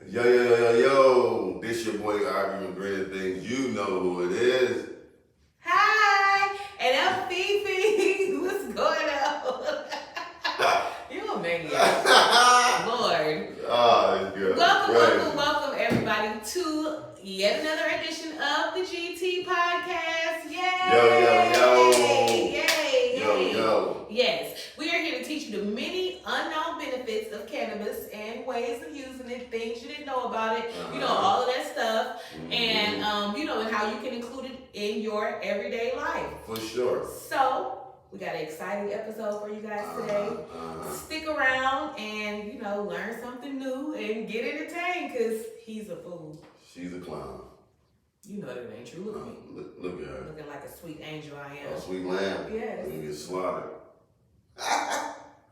Yo. This your boy arguing greater things. You know who it is. Hi, and I'm Fifi. What's going on? You a maniac. Lord. Oh, it's good. Welcome, everybody, to yet another edition of the GT Podcast. Yay! Yo. Yes, we are here to teach you the many unknown benefits of cannabis and ways of using it, things you didn't know about it, all of that stuff, and and how you can include it in your everyday life. For sure. So, we got an exciting episode for you guys today. Stick around and, learn something new and get entertained because he's a fool. She's a clown. You know that it ain't true. Look at me. Look at her. Looking like a sweet angel I am. A sweet lamb. Yes. You get slaughtered.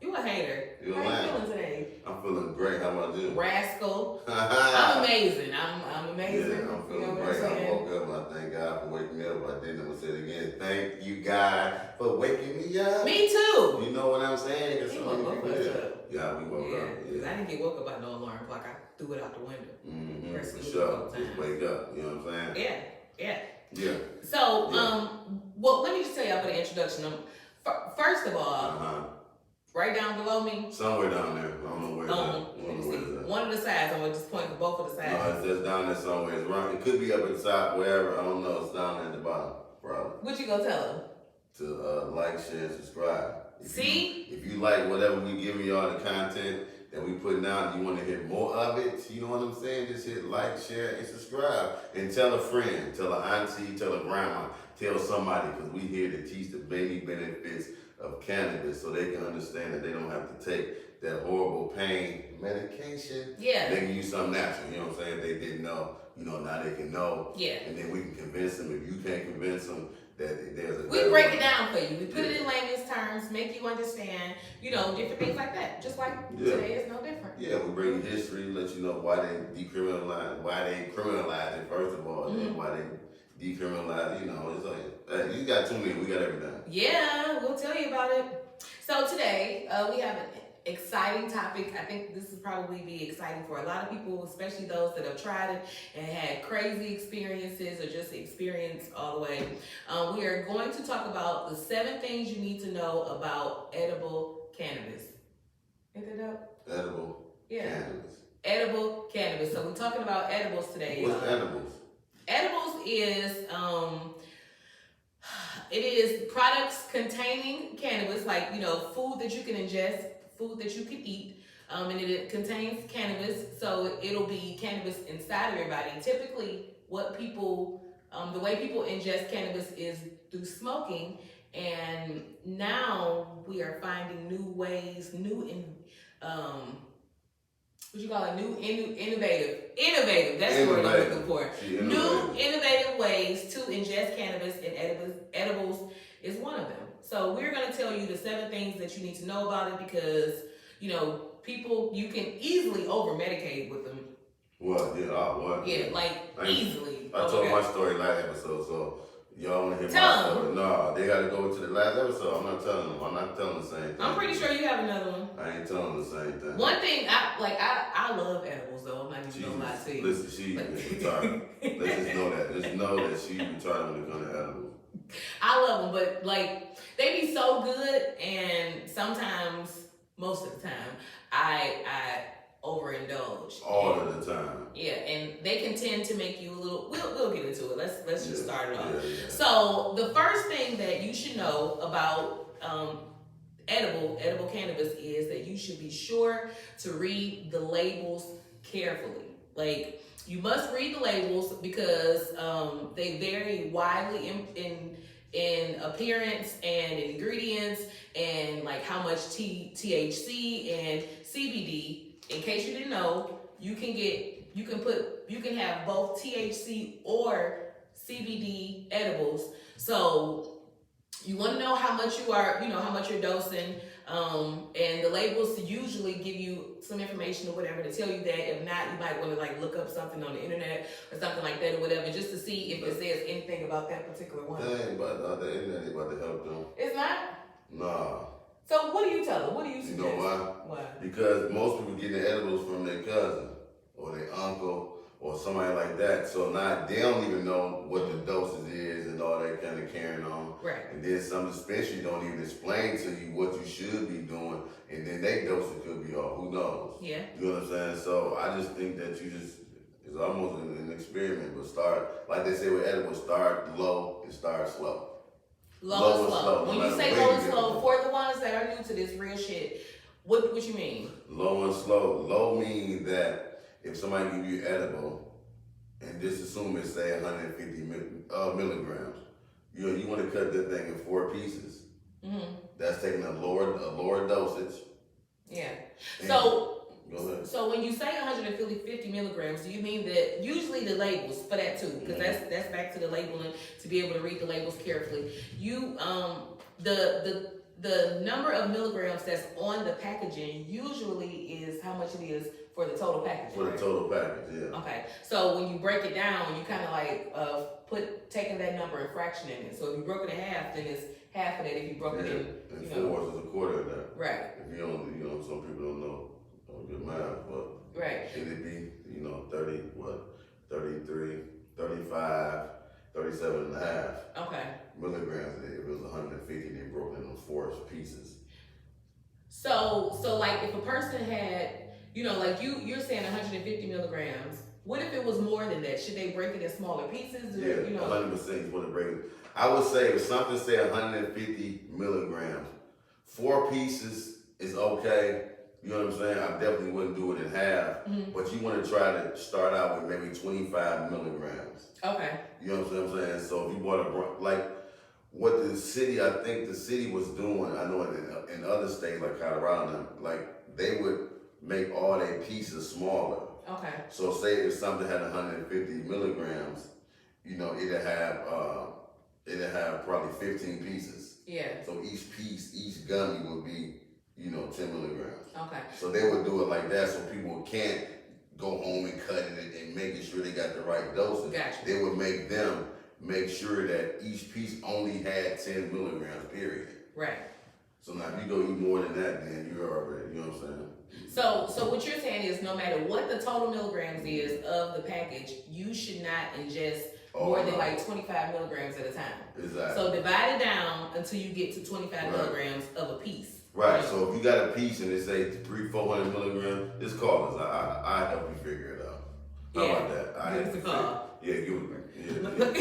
You a hater. You a How lamb. you feeling today? I'm feeling great. How about you? Rascal. I'm amazing. I'm amazing. Yeah, I'm feeling you know great. I saying? woke up and I thank God for waking me up. I didn't ever say it again. Thank you, God, for waking me up. Me too. You know what I'm saying? You woke us up. Yeah, we woke up. Because I didn't get woke up by no alarm clock. I threw it out the window. For sure. Just wake up. You know what I'm saying? Yeah. So, well, let me just tell y'all for the introduction. First of all, right down below me. Somewhere down there. I don't know where it's at. One of the sides. I'm going to just point to both of the sides. No, it's just down there somewhere. It's wrong. It could be up at the top, wherever. I don't know. It's down there at the bottom, probably. What you gonna tell them? To like, share, subscribe. If you like whatever we giving y'all the content that we putting out, you want to hear more of it, you know what I'm saying? Just hit like, share, and subscribe. And tell a friend, tell an auntie, tell a grandma, tell somebody, because we here to teach the baby benefits of cannabis so they can understand that they don't have to take that horrible pain medication. Yeah. They can use something natural, you know what I'm saying? If they didn't know, now they can know. Yeah. And then we can convince them. If you can't convince them, that there's a we break it down for you. We put it in layman's terms, make you understand, different things like that. Just like today is no different. Yeah, we bring history, let you know why they criminalize it first of all, and then why they decriminalize it. It's like, hey, you got too many, we got everything. Yeah, we'll tell you about it. So today, we have an exciting topic. I think this will probably be exciting for a lot of people, especially those that have tried it and had crazy experiences or just experienced all the way. We are going to talk about the 7 things you need to know about edible cannabis. Ain't that dope? Edible cannabis. Edible cannabis. So we're talking about edibles today. What's edibles? Edibles is it is products containing cannabis, like food that you can ingest, food that you can eat, and it contains cannabis, so it'll be cannabis inside of your body. Typically, the way people ingest cannabis is through smoking, and now we are finding new ways, innovative. That's the word I'm looking for. New innovative ways to ingest cannabis, and edibles is one of them. So we're going to tell you the 7 things that you need to know about it because, people, you can easily over-medicate with them. What? Yeah, what? Yeah, easily. I told my story last episode, so y'all want to hear Tell my story? No, they got to go to the last episode. I'm not telling them. I'm not telling the same thing. I'm pretty sure you have another one. I ain't telling the same thing. One thing, I love edibles, though. I'm not even going to lie to you. Listen, she is retarded. Let's just know that. Just know that she's retarded when it comes to edibles. I love them, but they be so good, and sometimes, most of the time, I overindulge. All of the time. Yeah, and they can tend to make you a little. We'll get into it. Let's just start it off. Yeah. So the first thing that you should know about edible cannabis is that you should be sure to read the labels carefully. You must read the labels because they vary widely in appearance and in ingredients and how much THC and CBD. In case you didn't know, you can have both THC or CBD edibles. So you want to know how much how much you're dosing. And the labels usually give you some information or whatever to tell you that. If not, you might want to look up something on the internet or something like that or whatever, just to see if it says anything about that particular one. That ain't about the internet ain't about to help them. It's not? Nah. So what do you tell them? What do you suggest? You know why? Why? Because most people get the edibles from their cousin or their uncle or somebody like that. So now they don't even know what the dosage is and all that kind of carrying on. Right. And then some dispensaries don't even explain to you what you should be doing, and then their dosage could be off. Who knows? Yeah. You know what I'm saying? So I just think that it's almost an experiment, but start, like they say with edibles, start low and start slow. Low and slow. When you say low and slow, for the ones that are new to this real shit, what you mean? Low and slow. Low means that if somebody give you edible, and just assume it's say 150 milligrams, you want to cut that thing in 4 pieces. Mm-hmm. That's taking a lower dosage. Yeah. And so when you say 150 milligrams, do you mean that usually the labels for that too? Because that's back to the labeling, to be able to read the labels carefully. You the number of milligrams that's on the packaging usually is how much it is for the total package. For the total package, yeah. Okay. So when you break it down, you kind of like taking that number and fractioning it. So if you broke it in half, then it's half of that. If you broke it in, and 4 is a quarter of that. Right. If you don't, some people don't know good math, but right. It'd be 30, 33, 35, 37 and a half. Okay. Milligrams. If it was 150, they broke it into 4 pieces. So like if a person had, like you're saying 150 milligrams. What if it was more than that? Should they break it in smaller pieces? 100% you want to break it. I would say if something say 150 milligrams, 4 pieces is okay. You know what I'm saying? I definitely wouldn't do it in half, but you want to try to start out with maybe 25 milligrams. Okay. You know what I'm saying? So if you bought like what I think the city was doing, I know in other states like Colorado, like they would make all their pieces smaller. Okay. So say if something had 150 milligrams, it'd have probably 15 pieces. Yeah. So each gummy would be 10 milligrams. Okay. So they would do it like that so people can't go home and cut it and making sure they got the right dosage. Gotcha. They would make sure that each piece only had 10 milligrams, period. Right. So now if you go eat more than that, then you're already, you know what I'm saying? So what you're saying is no matter what the total milligrams is of the package, you should not ingest more than like 25 milligrams at a time. Exactly. So divide it down until you get to 25 milligrams of a piece. Right. So if you got a piece and they say 300-400 milligrams, just call us. I help you figure it out. How about that? Give us a call. Yeah, give us a call. You know what I'm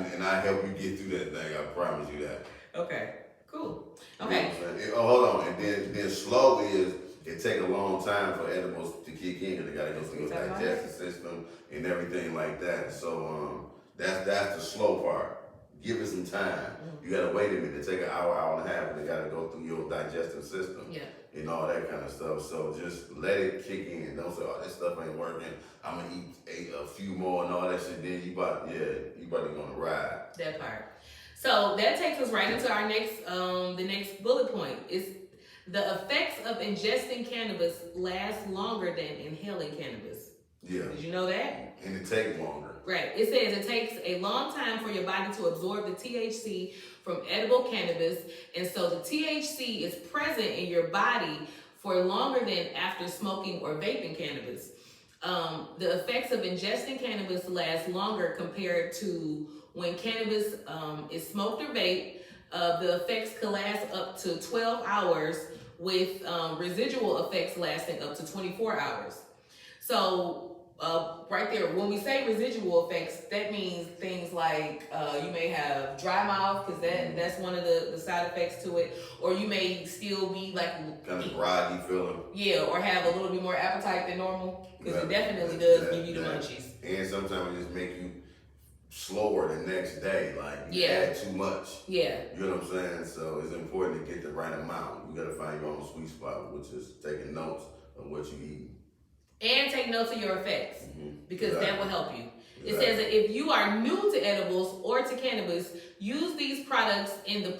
saying? And I help you get through that thing. I promise you that. Okay. Cool. Okay. You know hold on. And then slow is it take a long time for edibles to kick in because they gotta go through your digestive system and everything like that. So that's the slow part. Give it some time. You gotta wait a minute. It take an hour and a half, and they gotta go through your digestive system and all that kind of stuff. So just let it kick in. Don't say, "Oh, this stuff ain't working. I'm gonna eat a few more and all that shit." Then you about to gonna ride. That part. So that takes us right into our the next bullet point. Is the effects of ingesting cannabis last longer than inhaling cannabis. Yeah. Did you know that? And it takes longer. Right. It says it takes a long time for your body to absorb the THC from edible cannabis. And so the THC is present in your body for longer than after smoking or vaping cannabis. The effects of ingesting cannabis last longer compared to when cannabis is smoked or vaped. The effects can last up to 12 hours with residual effects lasting up to 24 hours. So right there, when we say residual effects, that means things like you may have dry mouth, because that's one of the side effects to it, or you may still be like kind of groggy feeling. Yeah, or have a little bit more appetite than normal, because it definitely does give you the munchies. And sometimes it just make you slower the next day, like you had too much. Yeah. You know what I'm saying? So it's important to get the right amount. You gotta find your own sweet spot, which is taking notes of what you eat. And take notes of your effects, because that will help you. It says that if you are new to edibles or to cannabis, use these products in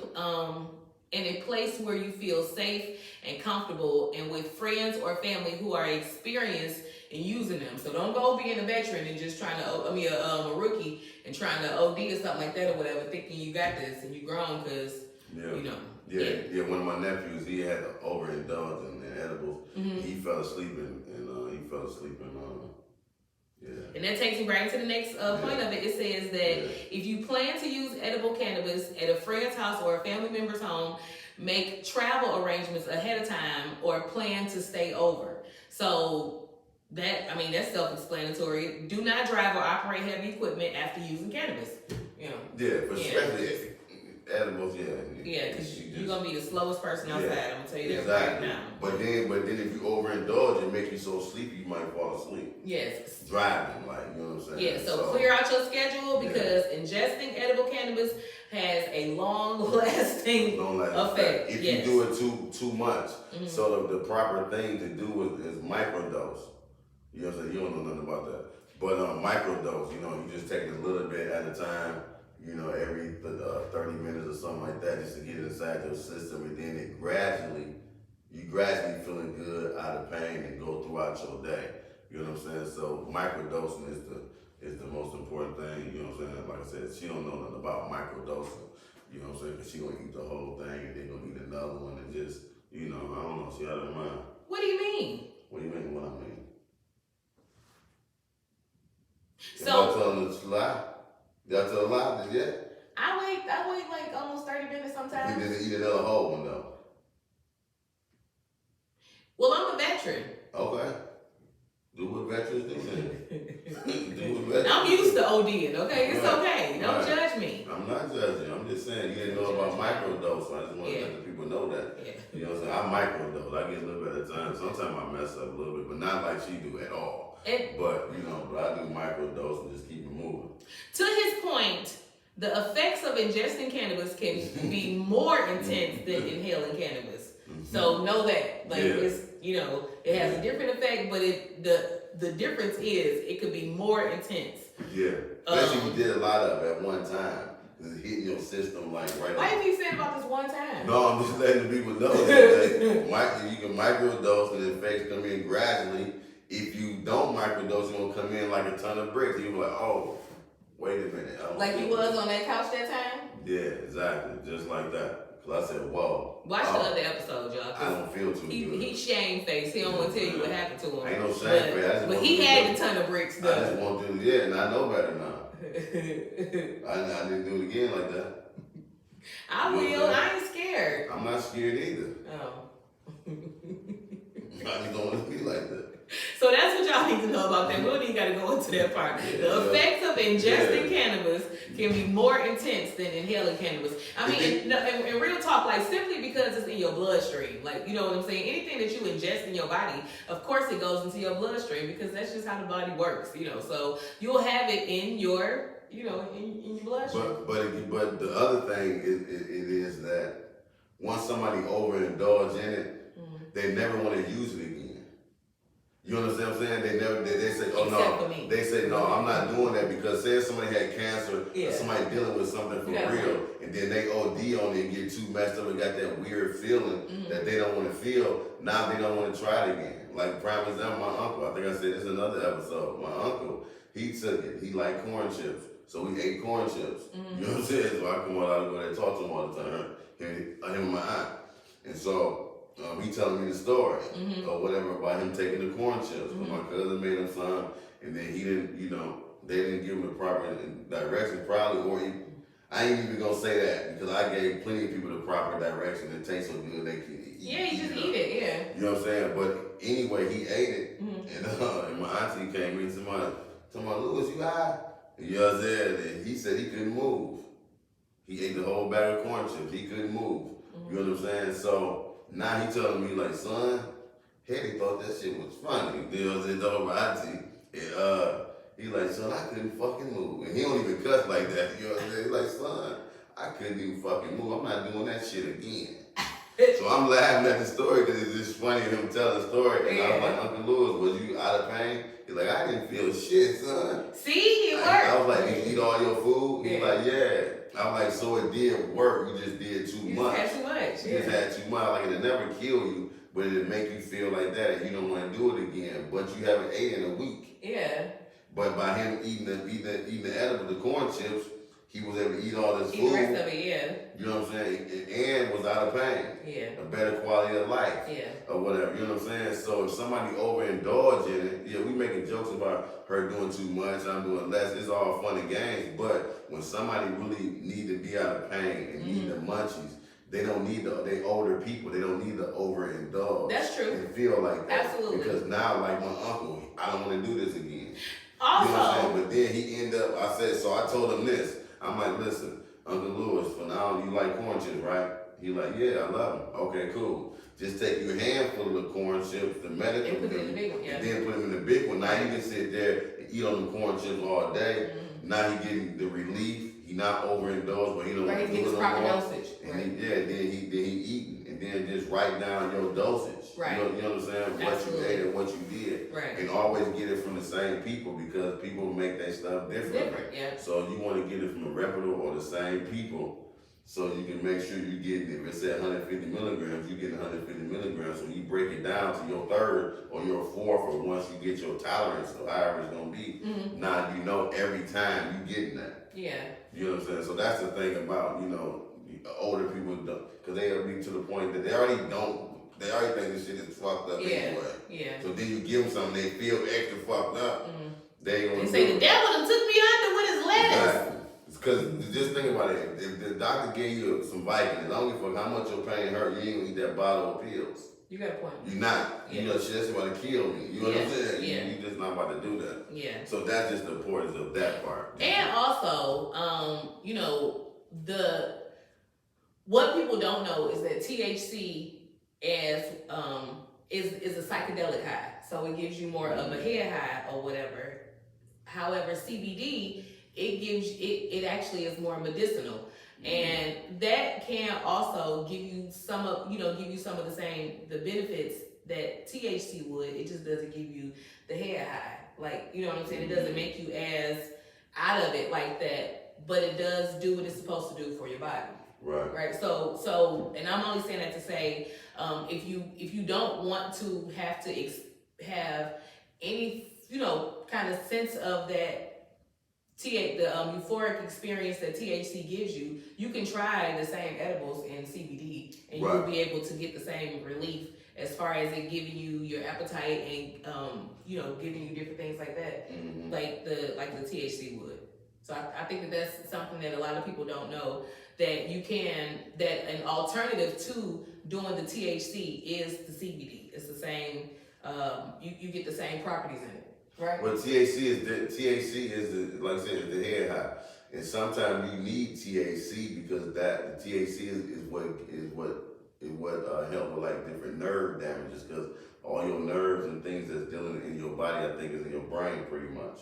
a place where you feel safe and comfortable, and with friends or family who are experienced in using them. So don't go being a veteran and just trying to, a rookie and trying to OD or something like that or whatever, thinking you got this and you grown because, Yeah, one of my nephews, he had to overindulge in edibles. He fell asleep and he fell fell asleep and yeah. And that takes me right to the next point of it. It says that if you plan to use edible cannabis at a friend's house or a family member's home, make travel arrangements ahead of time or plan to stay over. So that's self-explanatory. Do not drive or operate heavy equipment after using cannabis. Especially edibles, Yeah, because you're gonna be the slowest person outside. I'm gonna tell you that exactly. right now. But then if you overindulge, it make you so sleepy you might fall asleep. Yes. Driving, like, you know what I'm saying? Yeah, so clear out your schedule because ingesting edible cannabis has a long-lasting effect. If you do it too much, so the proper thing to do is microdose. You know what I'm saying? You don't know nothing about that. But microdose, you just take a little bit at a time, every 30 minutes or something like that, just to get it inside your system, and then you gradually feeling good, out of pain, and go throughout your day. You know what I'm saying? So microdosing is the most important thing. You know what I'm saying? Like I said, she don't know nothing about microdosing. You know what I'm saying? Because she gonna eat the whole thing, and then gonna eat another one, and just, I don't know. She out of her mind. What do you mean? What do you mean? What I mean? So y'all telling the lie? Y'all tell a lie? Yet? I wait like almost 30 minutes sometimes. We didn't eat another whole one though. Well, I'm a veteran. Okay. Do what veterans do. I'm used to ODing, okay? It's okay. Don't judge me. I'm not judging. I'm just saying you didn't know about microdose, so I just want to let the people know that. Yeah. You know what I'm saying? I microdose. I get a little bit at a time. Sometimes I mess up a little bit, but not like she do at all. But I do microdose and just keep it moving. To his point, the effects of ingesting cannabis can be more intense than inhaling cannabis. So know that, it's it has a different effect, but the difference is it could be more intense. Yeah, especially if you did a lot of it at one time. It's hitting your system like right. Why you keep saying about this one time? No, I'm just letting the people know that you can microdose and the effects come in gradually. If you don't microdose, you're gonna come in like a ton of bricks. You're like, oh, wait a minute. Like you was on that couch that time? Yeah, exactly. Just like that. Cause I said, whoa. Watch the other episode, y'all. I don't feel too good. He's shame-faced. He don't want to tell you what happened to him. Ain't no shame-faced. But he had a ton of bricks, though. I just want to, and I know better now. I didn't do it again like that. I will. I ain't scared. I'm not scared either. Oh. I just don't want to be like that. So that's what y'all need to know about that. We don't even got to go into that part. The effects of ingesting cannabis can be more intense than inhaling cannabis. I mean, in real talk, like simply because it's in your bloodstream. Like, you know what I'm saying? Anything that you ingest in your body, of course it goes into your bloodstream because that's just how the body works, So you'll have it in your, in your bloodstream. But the other thing is that once somebody overindulge in it, they never want to use it again. You understand what I'm saying? They say, oh no. They say, no, I'm not doing that because say if somebody had cancer or somebody dealing with something for real, and then they OD on it and get too messed up and got that weird feeling that they don't want to feel, now they don't want to try it again. Like prime example, my uncle, I think I said this in another episode, my uncle, he took it. He liked corn chips. So we ate corn chips. You know what I'm saying? So I come out and go there and talk to him all the time. Him and my aunt. And so he telling me the story or whatever about him taking the corn chips. My cousin made him some, and then he didn't, they didn't give him the proper direction probably, or I ain't even gonna say that because I gave plenty of people the proper direction. It tastes so good they can eat. Yeah, you just eat it, yeah. You know what I'm saying? But anyway, he ate it, and my auntie came in to my Louis, you high? You know what I'm saying? And he said he couldn't move. He ate the whole bag of corn chips. He couldn't move. You know what I'm saying? So now he telling me like, son, Hetty thought that shit was funny. You know what I'm saying? Told my auntie. And he like, son, I couldn't fucking move. And he don't even cuss like that. You know what I'm saying? He like, son, I couldn't even fucking move. I'm not doing that shit again. So I'm laughing at the story because it's just funny him telling the story. And I was like, Uncle Louis, was you out of pain? He's like, I didn't feel shit, son. See, it worked. I was like, you eat all your food? He's like, yeah. I'm like, so it did work. You just did too much. You just had too much. You just had too much. Like, it'll never kill you, but it'll make you feel like that and you don't want to do it again. But you haven't ate in a week. Yeah. But by him eating the edible, the corn chips, he was able to eat all this food. Eat the rest of it, yeah. You know what I'm saying? And was out of pain. Yeah. A better quality of life. Yeah. Or whatever. You know what I'm saying? So if somebody overindulge in it, making jokes about her doing too much, I'm doing less. It's all fun and games. But when somebody really need to be out of pain and need the munchies, they don't need they older people. They don't need to overindulge. That's true. And feel like that. Absolutely. Because now, like my uncle, I don't want to do this again. Also, you know what I'm saying? But then he ended up. I told him this. I'm like, listen, Uncle Lewis, for now you like corn chips, right? He like, yeah, I love them. Okay, cool. Just take your handful of the corn chips, the medical, and put it in the big one, and then put them in the big one. Now you can sit there and eat on the corn chips all day. Now he getting the relief. He not overindulged, but he don't right, do it no proper more. Dosage. And then he eating, and then just write down your dosage. Right. You know what I'm saying? What you ate and what you did. Right. And always get it from the same people because people make their stuff different. Yeah. So you want to get it from a reputable or the same people. So you can make sure you get, if it's at 150 milligrams, you get 150 milligrams. So you break it down to your third or your fourth, or once you get your tolerance, or however it's gonna be. Now you know every time you getting that. Yeah. You know what I'm saying? So that's the thing about, older people, because they'll be to the point that they already think this shit is fucked up anyway. Yeah. So then you give them something, they feel extra fucked up. They ain't gonna say the devil done took me under with his lettuce. Exactly. Because just think about it. If the doctor gave you some Vicodin, I don't give a fuck how much your pain hurt, you ain't gonna eat that bottle of pills. You got a point. You're not. Yeah. You know, shit, that's about to kill me. You know what I'm saying? Yeah. You just not about to do that. Yeah. So that's just the importance of that part. And also, what people don't know is that THC is a psychedelic high. So it gives you more of a head high or whatever. However, CBD, it actually is more medicinal. And that can also give you some of the benefits that THC would. It just doesn't give you the head high. Like, you know what I'm saying? It doesn't make you as out of it like that, but it does do what it's supposed to do for your body. Right. So, and I'm only saying that to say, if you don't want to have to have any, kind of sense of that the euphoric experience that THC gives you, you can try the same edibles in CBD, and you'll be able to get the same relief as far as it giving you your appetite and giving you different things like that, like the THC would. So I think that's something that a lot of people don't know, that that an alternative to doing the THC is the CBD. It's the same. You get the same properties in it. Right. Well, THC is like I said, is the head high, and sometimes you need THC because the THC is what help with like different nerve damages, because all your nerves and things that's dealing in your body, I think, is in your brain pretty much.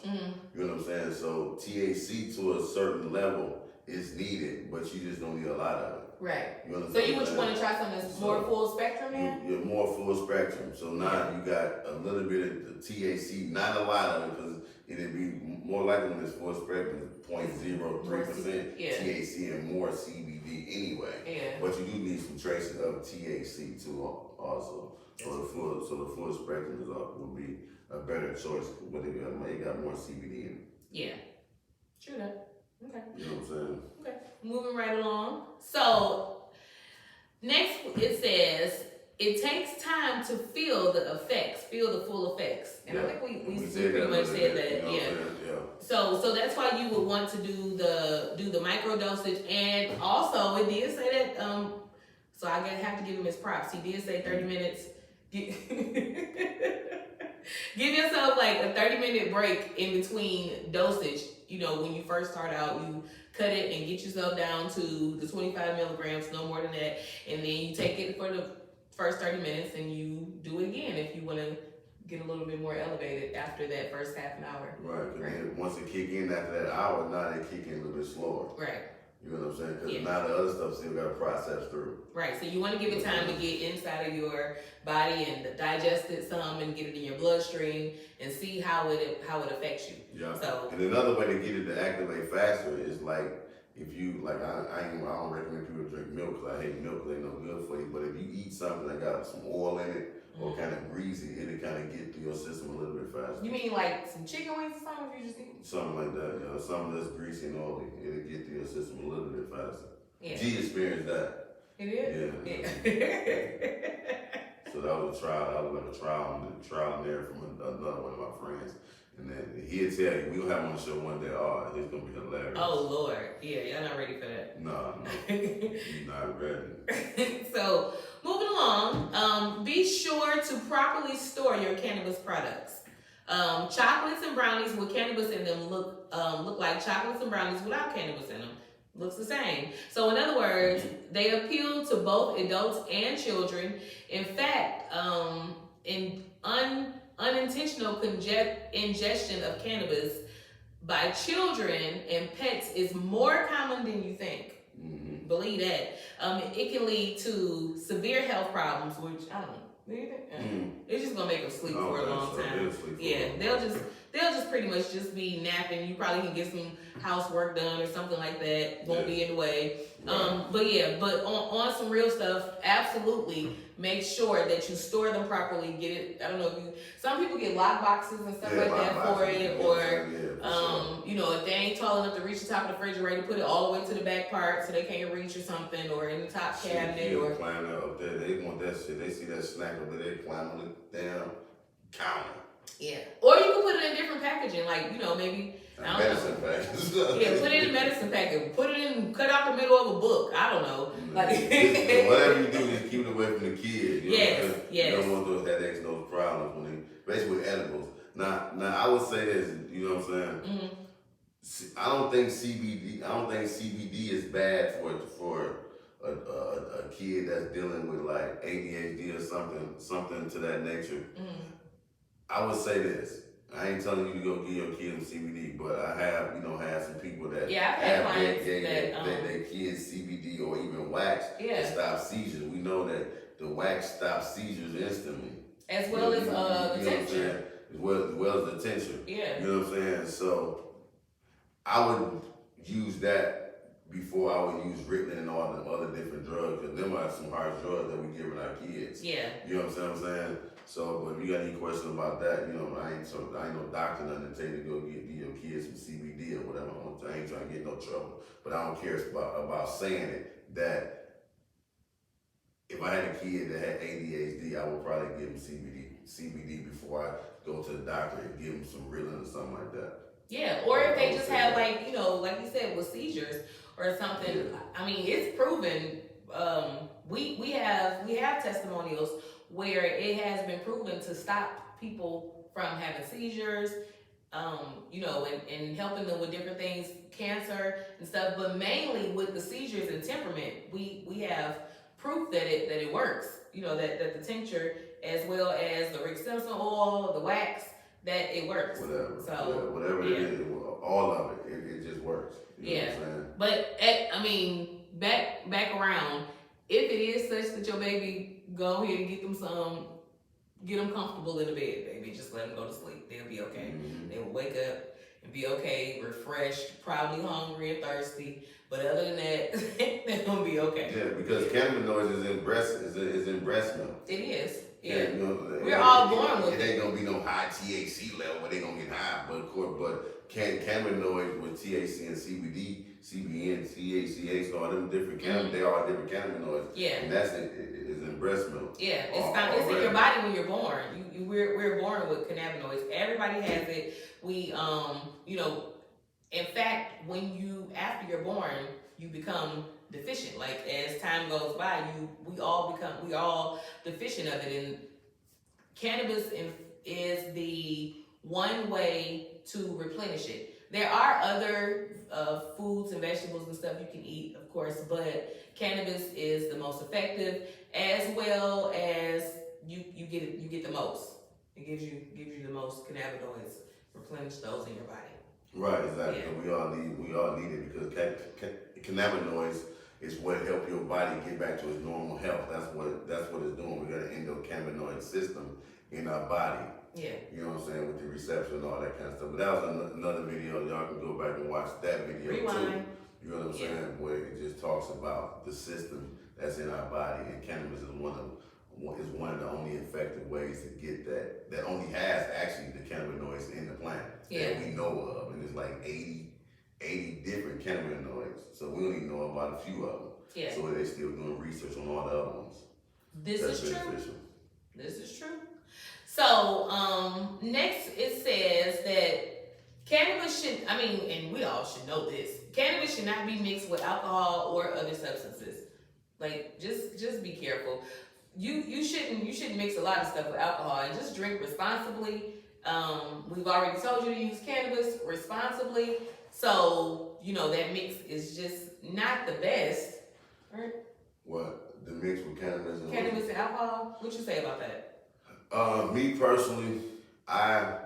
You know what I'm saying? So THC to a certain level is needed, but you just don't need a lot of it. Right. You know so you want to try something that's more full spectrum then? You're more full spectrum. So now you got a little bit of the THC, not a lot of it, because it'd be more likely when it's full spectrum, 0.03% THC and more CBD anyway. Yeah. But you do need some traces of THC too also. So the full spectrum would be a better choice, but it got more CBD in it. Yeah. True that. Okay. You know what I'm saying? Okay. Moving right along. So next it says it takes time to feel the full effects. And I think we pretty much said that. Yeah. So that's why you would want to do the micro dosage, and also it did say that so I have to give him his props. He did say 30 minutes. Give yourself like a 30-minute break in between dosage. When you first start out, you cut it and get yourself down to the 25 milligrams, no more than that. And then you take it for the first 30 minutes and you do it again if you want to get a little bit more elevated after that first half an hour. Right. Then once it kick in after that hour, now they kick in a little bit slower. Right. You know what I'm saying? Because now the other stuff still got to process through. Right. So you want to give it time to get inside of your body and digest it some and get it in your bloodstream and see how it affects you. Yeah. So. And another way to get it to activate faster is like, if you like, I don't recommend people drink milk because I hate milk because they no good for you. But if you eat something that got some oil in it or kind of greasy, it'll kind of get through your system a little bit faster. You mean like some chicken wings or something? If you just eat something like that, something that's greasy and oily, it'll get through your system a little bit faster. Yeah. G experienced that. It is. Yeah. So that was a trial. That was like a trial and error from another one of my friends. friends. And then he'll tell you, we'll have him on the show one day. Oh, it's gonna be hilarious. Oh Lord, yeah, y'all not ready for that. No, you're not ready. So moving along, be sure to properly store your cannabis products. Chocolates and brownies with cannabis in them look like chocolates and brownies without cannabis in them. Looks the same. So in other words, they appeal to both adults and children. In fact, unintentional ingestion of cannabis by children and pets is more common than you think. Mm-hmm. Believe that. It can lead to severe health problems, which I don't know. Do you think? It's just gonna make them sleep for a long time. They'll just pretty much just be napping. You probably can get some housework done or something like that. Won't be in the way. Right. But on some real stuff, absolutely make sure that you store them properly. Get it. I don't know if you. Some people get lock boxes and stuff like that for it, or you know, if they ain't tall enough to reach the top of the refrigerator, put it all the way to the back part so they can't reach or something, or in the top cabinet, or climb up there. They want that shit. They see that snack over there, they climb on the damn counter. Yeah, or you can put it in different packaging, like, you know, maybe medicine package. Yeah, put it in a medicine packet. Put it in, cut out the middle of a book. I don't know. Like whatever you do, just keep it away from the kids. Yes. You don't want those headaches, those problems when they, basically with edibles. Now I would say this. You know what I'm saying? Mm-hmm. I don't think CBD is bad for a kid that's dealing with like ADHD or something to that nature. Mm-hmm. I would say this. I ain't telling you to go give your kids CBD, but I have, had some people that have their kids CBD or even wax to stop seizures. We know that the wax stops seizures instantly. As well as the tincture. As well as the tincture. Yeah. You know what I'm saying? So I would use that before I would use Ritalin and all the other different drugs, because them are some hard drugs that we giving our kids. Yeah. You know what I'm saying? So, but if you got any question about that, I ain't no doctor nothing to tell you to go give your kids some CBD or whatever. I ain't trying to get no trouble. But I don't care about saying it, that if I had a kid that had ADHD, I would probably give him CBD before I go to the doctor and give him some Ritalin or something like that. Yeah, or if they just have like you said, with seizures or something. Yeah. I mean, it's proven. We have testimonials where it has been proven to stop people from having seizures, and helping them with different things, cancer and stuff, but mainly with the seizures and temperament, we have proof that it works, that the tincture as well as the Rick Simpson oil, the wax, that it works. Whatever it is, all of it just works. You know what I'm saying? But back around, if it is such that your baby, go ahead and get them comfortable in the bed, baby. Just let them go to sleep. They'll be okay. Mm-hmm. They will wake up and be okay, refreshed, probably hungry and thirsty. But other than that, they're gonna be okay. Yeah, because cannabinoids is in breast milk. It is. Yeah. We're all born with it. It ain't gonna be no high THC level where they gonna get high, but cannabinoids with THC and CBD, CBN, THCA, all them different they are different cannabinoids. Yeah. And that's is in breast milk. Yeah, it's in your body when you're born. We're born with cannabinoids. Everybody has it. We in fact, after you're born, you become deficient. Like as time goes by, we all deficient of it. And cannabis is the one way to replenish it. There are other foods and vegetables and stuff you can eat, of course, but cannabis is the most effective, as well as you get the most. It gives you the most cannabinoids. Replenish those in your body. Right, exactly. Yeah. We all need it because cannabinoids is what help your body get back to its normal health. That's what it's doing. We got an endocannabinoid system in our body. Yeah. You know what I'm saying, with the reception and all that kind of stuff. But that was another video. Y'all can go back and watch that video too. You know what I'm saying? Where it just talks about the system that's in our body, and cannabis is one of the only effective ways to get that only has actually the cannabinoids in the plant that we know of, and it's like 80 different cannabinoids. So we only know about a few of them. Yeah. So they're still doing research on all the other ones. This is true. So next it says Cannabis should, I mean, and we all should know this. Cannabis should not be mixed with alcohol or other substances. Like, just be careful. You shouldn't mix a lot of stuff with alcohol, and just drink responsibly. We've already told you to use cannabis responsibly, so that mix is just not the best. Right? What, the mix with cannabis and alcohol? What you say about that? Me personally, I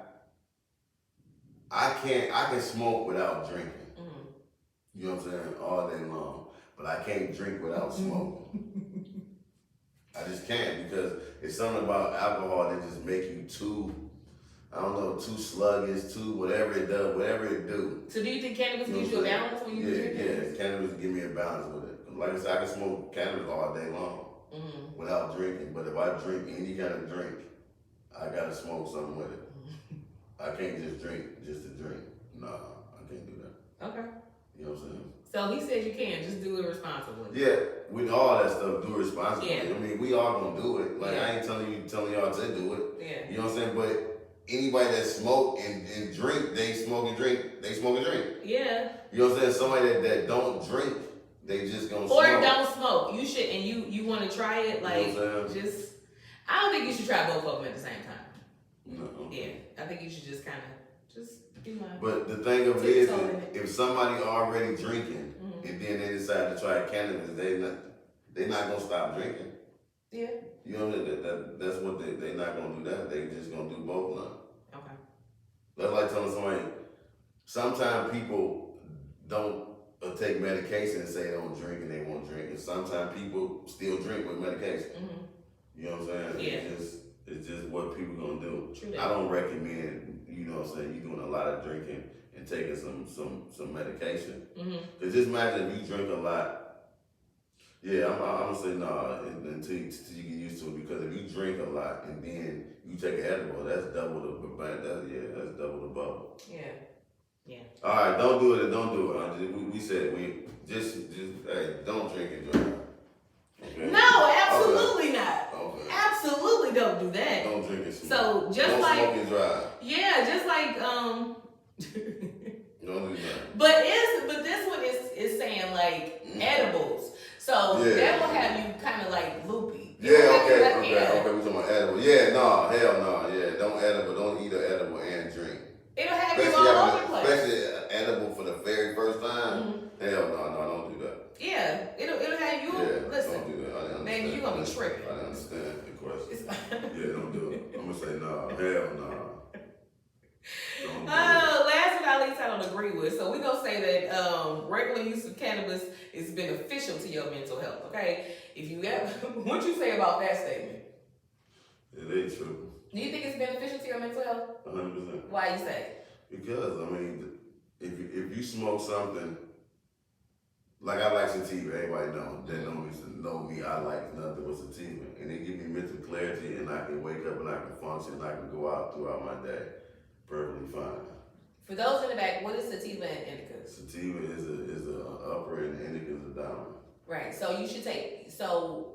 can smoke without drinking. Mm-hmm. You know what I'm saying? All day long. But I can't drink without smoking. I just can't, because it's something about alcohol that just make you too sluggish, too whatever it does, whatever it do. So do you think cannabis gives you a balance when you drink cannabis? Yeah, cannabis give me a balance with it. Like I said, I can smoke cannabis all day long without drinking. But if I drink any kind of drink, I gotta smoke something with it. I can't just drink just to drink. Nah, I can't do that. Okay. You know what I'm saying? So he said you can, just do it responsibly. Yeah, with all that stuff, do it responsibly. Yeah. I mean, we all gonna do it. Like, I ain't telling y'all to do it. Yeah. You know what I'm saying? But anybody that smoke and drink, they smoke and drink. Yeah. You know what I'm saying? Somebody that don't drink, they just gonna smoke. Or don't smoke. You should, and you want to try it, like, just, I don't think you should try both of them at the same time. No. Yeah, I think you should just kind of, just be mindful. But the thing of it is, if somebody already drinking, and then they decide to try cannabis, they not gonna stop drinking. Yeah. You know that's what they not gonna do that. They just gonna do both now. Okay. That's like telling somebody. Sometimes people don't take medication and say they don't drink and they won't drink, and sometimes people still drink with medication. Mm-hmm. You know what I'm saying? Yeah. It's just what people gonna do. True that. I don't recommend, you know what I'm saying, you doing a lot of drinking and taking some medication. Mm-hmm. Cause just imagine if you drink a lot. Yeah, I'm gonna say no until you get used to it, because if you drink a lot and then you take an edible, that's double that's double the bubble. Yeah. Yeah. All right, don't do it. We said hey, don't drink and drive. Okay? No, absolutely not. Okay. Absolutely don't do that. Don't drink and smoke. So just don't like smoke and drive. Yeah, just like Don't do that. But this one is saying like edibles. So that will have you kind of like loopy. Okay, we talking about edible. Yeah, no, hell no, don't eat an edible and drink. It'll have you all over the place. Especially edible for the very first time. Mm-hmm. Hell no, don't do that. Yeah, it'll have you. Listen, don't do that. I understand. Maybe you're gonna be tripping. I understand the question. Don't do it. I'm gonna say no. Hell no. Last but not least, I don't agree with. So we're gonna say that regular use of cannabis is beneficial to your mental health. Okay, if you ever, what you say about that statement? It ain't true. Do you think it's beneficial to your mental health? 100%. Why you say? Because I mean, if you smoke something, like I like sativa. Everybody know me. I like nothing but sativa, and it gives me mental clarity, and I can wake up and I can function, and I can go out throughout my day perfectly fine. For those in the back, what is sativa and indica? Sativa is a upper and indica is a downer. Right. So you should take. So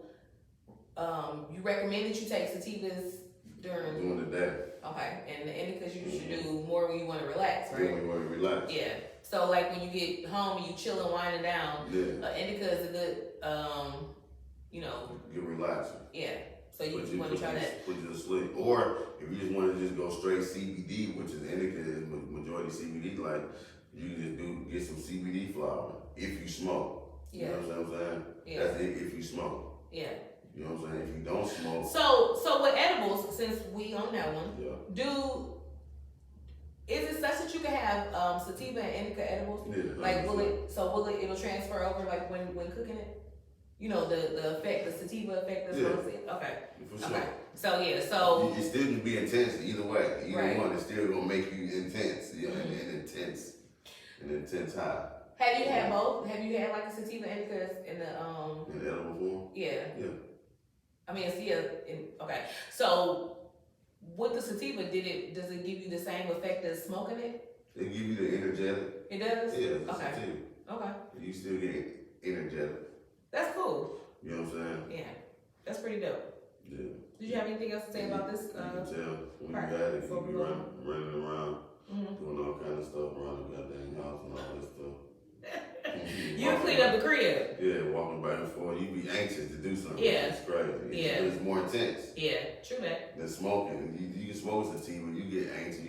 you recommend that you take sativas during the day. Okay. And the indicas you should do more when you want to relax, right? Yeah, when you want to relax. Yeah. So like when you get home and you chilling, winding down. Yeah. Indica is a good, good relaxer. Yeah. So you want to try that. Put you to sleep. Or if you just want to just go straight CBD, which is indica, is majority CBD, like you just get some CBD flower if you smoke. Yeah. You know what I'm saying? Yeah. That's it if you smoke. Yeah. You know what I'm saying? If you don't smoke. So with edibles, since we on that one, is it such that you can have sativa and indica edibles? Yeah. Like it'll transfer over like when cooking it? You know, the effect, the sativa effect that's okay. For sure. Okay. So you still can be intense either way. Either one is still gonna make you intense. You know, an intense high. Have you had both? Have you had like a sativa indica in the edible form? Yeah. Yeah. I mean, okay. So with the sativa, does it give you the same effect as smoking it? It give you the energetic. It does? Yeah, okay. Sativa. Okay. You still get energetic. That's cool. You know what I'm saying? Yeah. That's pretty dope. Yeah. Did you have anything else to say about this? You can tell when you got it, you be running around, doing all kind of stuff. up the crib. Yeah, walking back and forth. You be anxious to do something. Yeah. It's crazy. It's more intense. Yeah, true that. Than smoking. You can smoke sativa, you get anxious,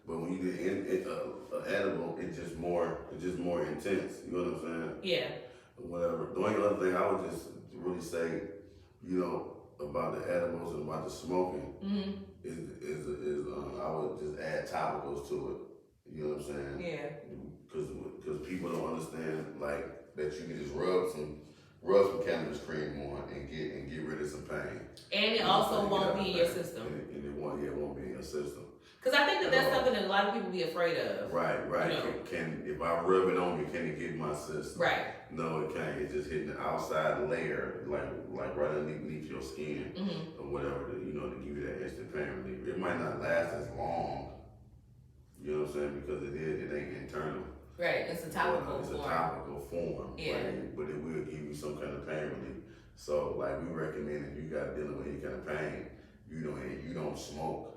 but when you get edible, it's just more intense. You know what I'm saying? Yeah. Whatever. The only other thing I would just really say, about the edibles and about the smoking is I would just add topicals to it. You know what I'm saying? Yeah. Because people don't understand like that you can just rub some cannabis cream on and get rid of some pain. And it also won't be in your system. And it won't be in your system. Because I think that's something that a lot of people be afraid of. Right. Can if I rub it on me, can it get in my system? Right. No, it can't. It's just hitting the outside layer, like right underneath your skin or whatever, to give you that instant pain relief. It might not last as long. You know what I'm saying? Because it ain't internal. Right. It's a topical form. It's a topical form. Yeah. Right? But it will give you some kind of pain relief. So we recommend if you got dealing with any kind of pain, and you don't smoke.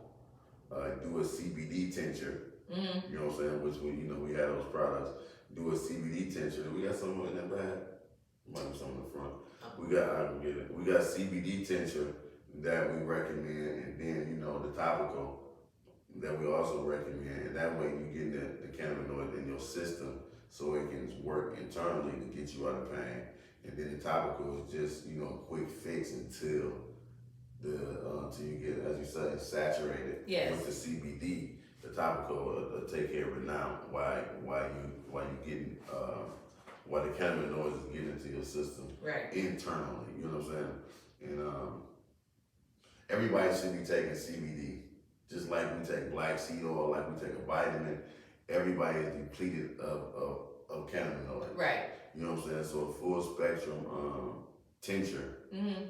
Do a CBD tincture. You know what I'm saying? Which we have those products. Do a CBD tincture. We got some in that bag. Might be some in the front. I can get it. We got CBD tincture that we recommend, and then the topical that we also recommend. And that way you get the cannabinoid in your system, so it can work internally to get you out of pain. And then the topical is just a quick fix until you get, as you say, saturated with the CBD. The topical will take care of it now. Why the cannabinoids is getting into your system internally. You know what I'm saying? And everybody should be taking CBD, just like we take black seed oil, like we take a vitamin. Everybody is depleted of cannabinoids. Right. You know what I'm saying? So a full spectrum tincture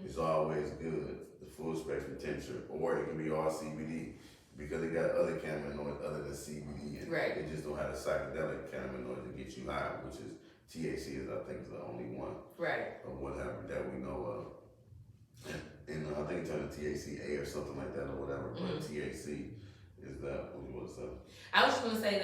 is always good. The full spectrum tincture, or it can be all CBD because it got other cannabinoids other than CBD in it. Right. It just don't have a psychedelic cannabinoid to get you high, which is THC is I think is the only one. Right. Or whatever that we know of. And I think it turned to THCA or something like that or whatever. But THC is that. What you want to say? I was just going to say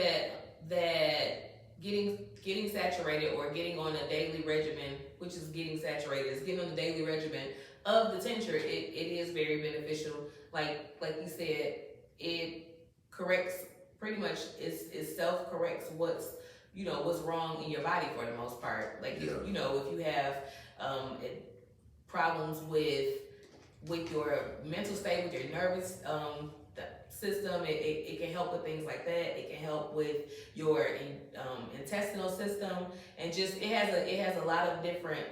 that getting saturated or getting on a daily regimen, which is getting saturated, is getting on the daily regimen of the tincture. It is very beneficial. Like you said, it corrects pretty much. It self corrects what's wrong in your body for the most part. Like if you have problems with your mental state, with your nervous system, it can help with things like that. It can help with your intestinal system, and just it has a lot of different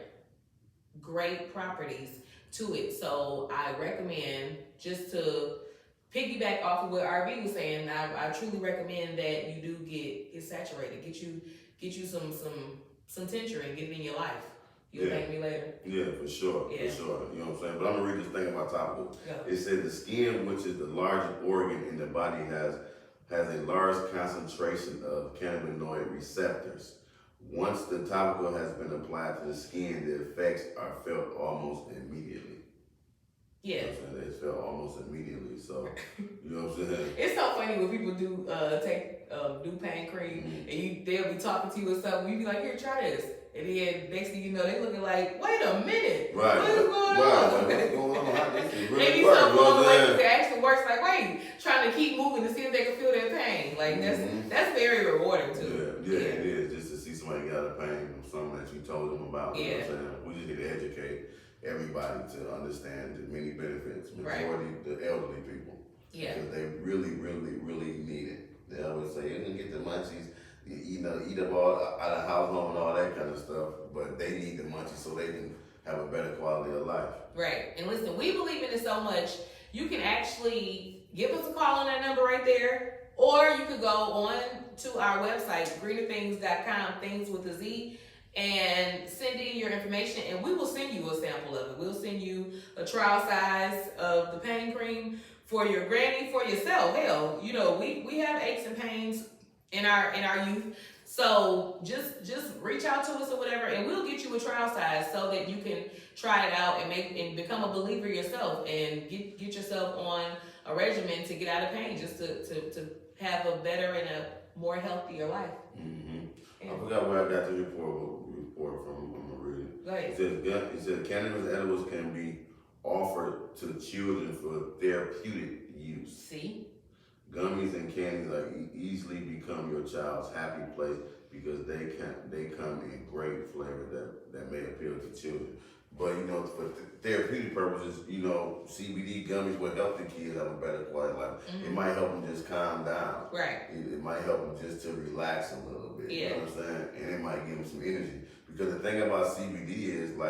great properties to it. So I recommend, just to piggyback off of what RB was saying, I truly recommend that you do get saturated, get you some tincture and get it in your life. You'll thank me later. Yeah, for sure. You know what I'm saying? But I'm gonna read this thing about topical. It said the skin, which is the largest organ in the body, has a large concentration of cannabinoid receptors. Once the topical has been applied to the skin, the effects are felt almost immediately. Yeah. You know what I'm saying? It's felt almost immediately. So, you know what I'm saying? It's so funny when people do do pain cream and they'll be talking to you or something. You be like, here, try this. And then next thing you know, they looking like, wait a minute. Right. What is going on? Like, what's going on? How this is really Maybe something along the way that actually works. Like, wait, trying to keep moving to see if they can feel their pain. Like that's very rewarding too. Yeah, it is. Just to see somebody get out of pain from something that you told them about. You know what I'm saying? We just need to educate everybody to understand the many benefits. Majority the elderly people. Yeah. Because they really, really, really need it. They always say, you can get the munchies, eat up all out of house home and all that kind of stuff, but they need the munchies so they can have a better quality of life. Right. And listen, we believe in it so much, you can actually give us a call on that number right there, or you could go on to our website, greenerthings.com, things with a Z, and send in your information, and we will send you a sample of it. We'll send you a trial size of the pain cream for your granny, for yourself. Hell, we have aches and pains in our youth. So just reach out to us or whatever, and we'll get you a trial size so that you can try it out and become a believer yourself and get yourself on a regimen to get out of pain, just to have a better and a more healthier life. Yeah. I forgot where I got the report from. I'm gonna read it. Go ahead. It says cannabis edibles can be offered to children for therapeutic use. See? Gummies and candies easily become your child's happy place because they come in great flavor that may appeal to children. But for therapeutic purposes, CBD gummies will help the kids have a better quality life. It might help them just calm down. Right. It might help them just to relax a little bit. Yeah. You know what I'm saying? And it might give them some energy. Because the thing about CBD is we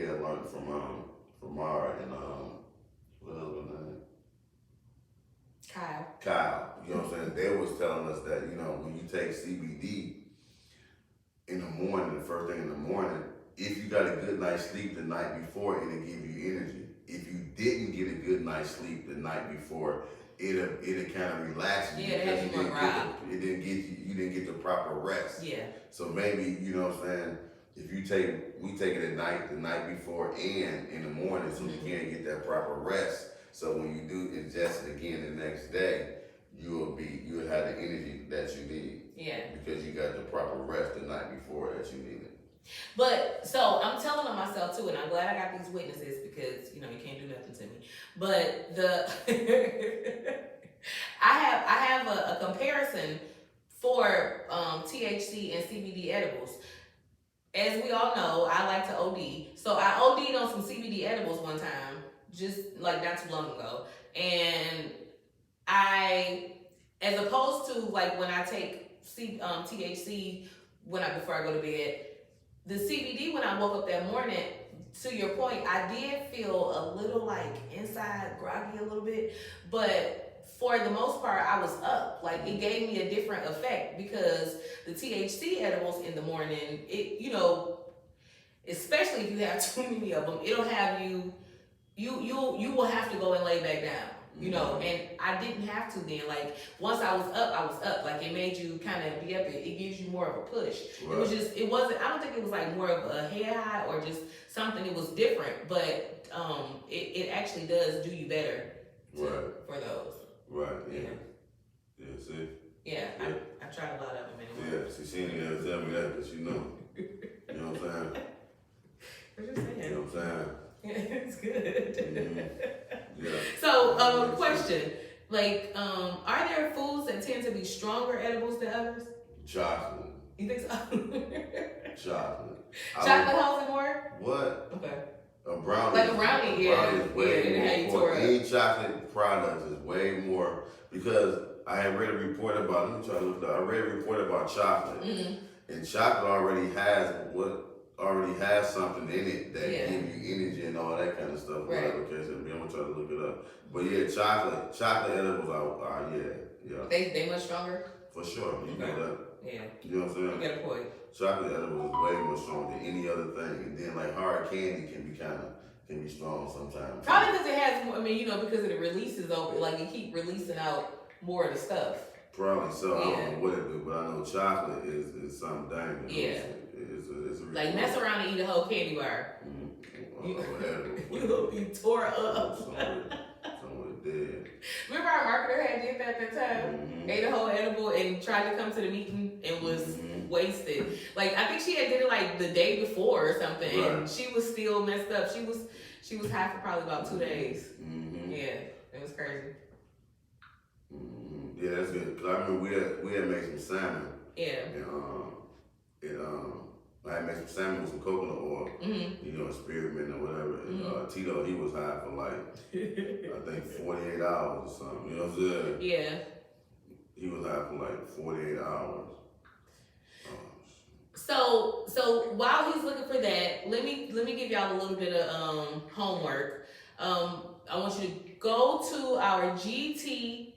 had learned from Mara and what else was her name? Kyle. You know what I'm saying? They was telling us that when you take CBD in the morning, the first thing in the morning, if you got a good night's sleep the night before, it'll give you energy. If you didn't get a good night's sleep the night before, it'll kind of relax you because you didn't get the proper rest. Yeah. So maybe what I'm saying, if we take it at night, the night before, and in the morning, so you can't get that proper rest. So when you do ingest it again the next day, you'll have the energy that you need. Yeah. Because you got the proper rest the night before that you needed. But so I'm telling on myself too, and I'm glad I got these witnesses because you can't do nothing to me. But I have a comparison for THC and CBD edibles. As we all know, I like to OD. So I OD'd on some CBD edibles one time, just like not too long ago. And as opposed to like when I take THC before I go to bed, the CBD when I woke up that morning, to your point, I did feel a little like inside groggy a little bit, but for the most part, I was up. Like it gave me a different effect because the THC edibles in the morning, especially if you have too many of them, it'll have you will have to go and lay back down. And I didn't have to then. Like, once I was up. Like, it made you kind of be up. It gives you more of a push. Right. I don't think it was like more of a head high or just something. It was different, but it actually does do you better for those. Right, yeah. Yeah, see? Yeah, I tried a lot of them anyway. Yeah, she ain't ever tell me that, but you know. You know what I'm saying? What you saying? You know what I'm saying? Yeah, it's good. Mm-hmm. Yeah. So, question. Like, are there foods that tend to be stronger edibles than others? Chocolate. You think so? Chocolate. Chocolate holds it more? What? Okay. A brownie. Like a brownie, Brownie is way more. Any chocolate products is way more, because I had read a report about, let me try to look it up. I read a report about chocolate. Mm-hmm. And chocolate already has something in it that gives you energy and all that kind of stuff. Right. Okay, so I'm gonna try to look it up. But yeah, chocolate edibles are yeah. They much stronger? For sure. You know that. Yeah. You know what I'm saying? You got a point. Chocolate edibles is way more strong than any other thing. And then like hard candy can be strong sometimes. Probably because it has more, because it releases over, like it keep releasing out more of the stuff. Probably so. I don't know what it do, but I know chocolate is something dangerous. Yeah. It's a like mess around and eat a whole candy bar. You'll be tore up. Someone dead. Remember our marketer did that at that time? Mm-hmm. Ate a whole edible and tried to come to the meeting and was wasted. Like I think she had did it like the day before or something, right. And she was still messed up. She was high for probably about 2 days. Mm-hmm. Yeah, it was crazy. Mm-hmm. Yeah, that's good. Cause I remember we had made some salmon. Yeah. And I had made some salmon with some coconut oil. Mm-hmm. Spearmint or whatever. And Tito, he was high for like I think 48 hours or something. You know what I'm saying? Yeah. He was high for like 48 hours. So while he's looking for that, let me give y'all a little bit of homework. I want you to go to our GT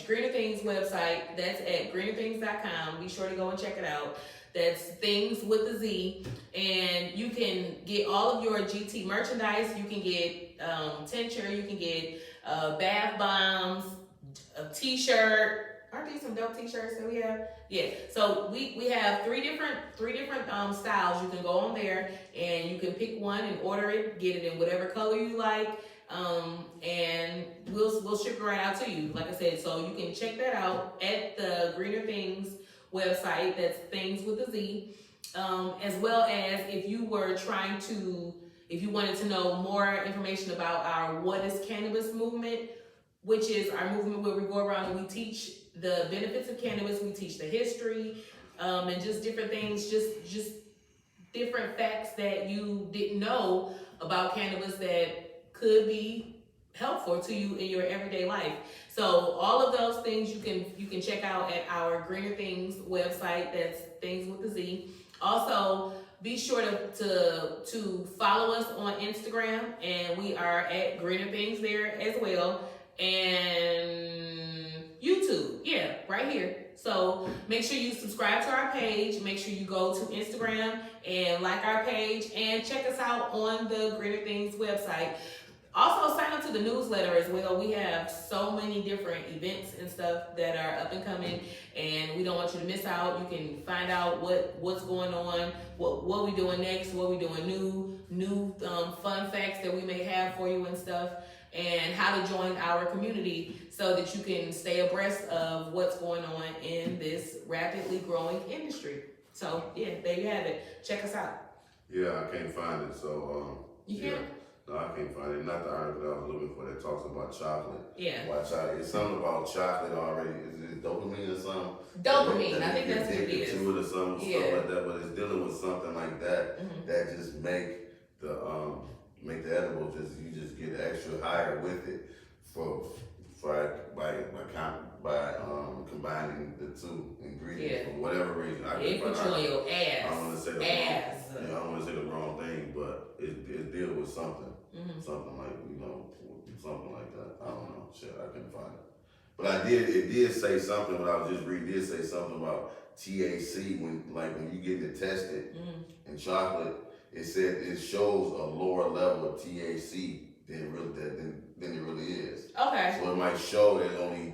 Greener Things website. That's at greenerthings.com. Be sure to go and check it out. That's Things with a Z, and you can get all of your GT merchandise. You can get tincture. You can get bath bombs, a T-shirt. Aren't these some dope T-shirts that we have? Yeah. So we have three different styles. You can go on there and you can pick one and order it. Get it in whatever color you like. And we'll ship it right out to you. Like I said, so you can check that out at the Greener Things website. That's Things with a Z. As well as if you wanted to know more information about our What is Cannabis movement, which is our movement where we go around and we teach the benefits of cannabis, we teach the history, and just different things, just different facts that you didn't know about cannabis that could be helpful to you in your everyday life. So all of those things you can check out at our Greener Things website. That's Things with a Z. Also, be sure to follow us on Instagram, and we are at Greener Things there as well, and YouTube, yeah, right here. So make sure you subscribe to our page. Make sure you go to Instagram and like our page, and check us out on the Greener Things website. Also, sign up to the newsletter as well. We have so many different events and stuff that are up and coming, and we don't want you to miss out. You can find out what's going on, what we doing next, what we doing new fun facts that we may have for you and stuff, and how to join our community so that you can stay abreast of what's going on in this rapidly growing industry. So yeah, there you have it. Check us out. Yeah, I can't find it, so You yeah. can't? No, I can't find it. Not the article that I was looking for that talks about chocolate. Yeah. Why chocolate? It's something about chocolate already. Is it dopamine or something? Dopamine. I think that's what it is. To it or something, Yeah. stuff like that. But it's dealing with something like that that just make the edible you just get extra higher with it by combining the two ingredients for whatever reason. It puts you on your ass. I don't want to say I don't want to say the wrong thing, but it deals with something. Something like, something like that. I don't know. Shit, I couldn't find it. But it did say something when I was just reading, it did say something about THC when you get it tested in chocolate, it said it shows a lower level of THC than it really is. Okay. So it might show that only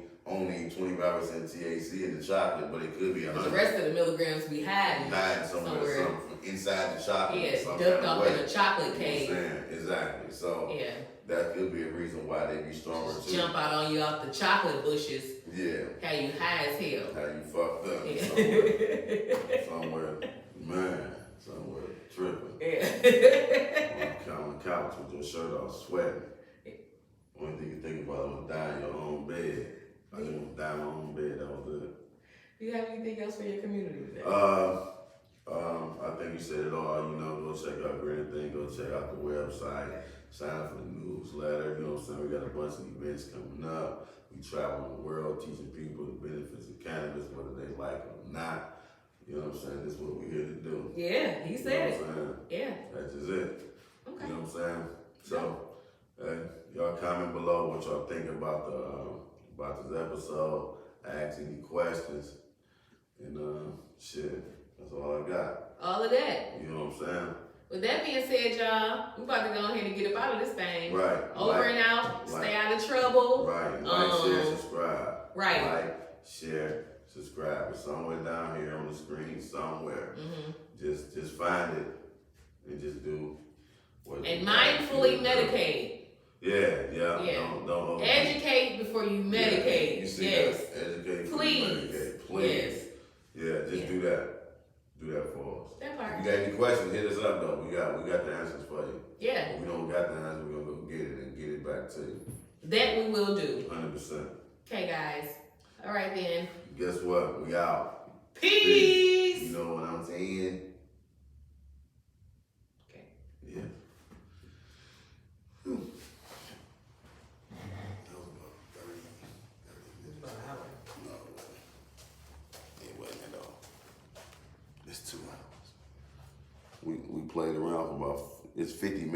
25% THC in the chocolate, but it could be 100. The rest of the milligrams be hiding somewhere inside the chocolate. Yeah, ducked off in a chocolate cake. Exactly. So that could be a reason why they be stronger too. Jump out on you off the chocolate bushes. Yeah. How you high as hell. How you fucked up. Somewhere tripping. Yeah. On the couch with your shirt off, sweating. Only thing you think about was dying in your own bed. I just want to die in my own bed. That was it. Do you have anything else for your community today? I think you said it all. Go check out Greener Thing. Go check out the website. Sign up for the newsletter. You know what I'm saying? We got a bunch of events coming up. We travel the world teaching people the benefits of cannabis, whether they like it or not. You know what I'm saying? This is what we're here to do. Yeah, he said it. Yeah. That's just it. Okay. You know what I'm saying? So, y'all comment below what y'all think about this episode. Ask any questions. And shit, that's all I got. All of that. You know what I'm saying? With that being said, y'all, we about to go ahead and get up out of this thing. Right. Over and out. Stay out of trouble. Right. Like, share, subscribe. Right. Like, share, subscribe. It's somewhere down here on the screen, somewhere. Just find it and just do what. And mindfully medicate. Yeah. Don't educate before you medicate. Yeah. You see yes. That? Educate before Please. you medicate. Please. Yes. Yeah, just do that. Do that for us. That part. If you got any questions, hit us up though. We got the answers for you. Yeah. If we don't got the answers, we're gonna go get it and get it back to you. That we will do. 100%. Okay, guys. All right then. Guess what? We out. Peace. You know what I'm saying? Okay. Yeah. That was about 30 minutes. About an hour. No. It wasn't at all. It's 2 hours. We played around for it's 50 minutes.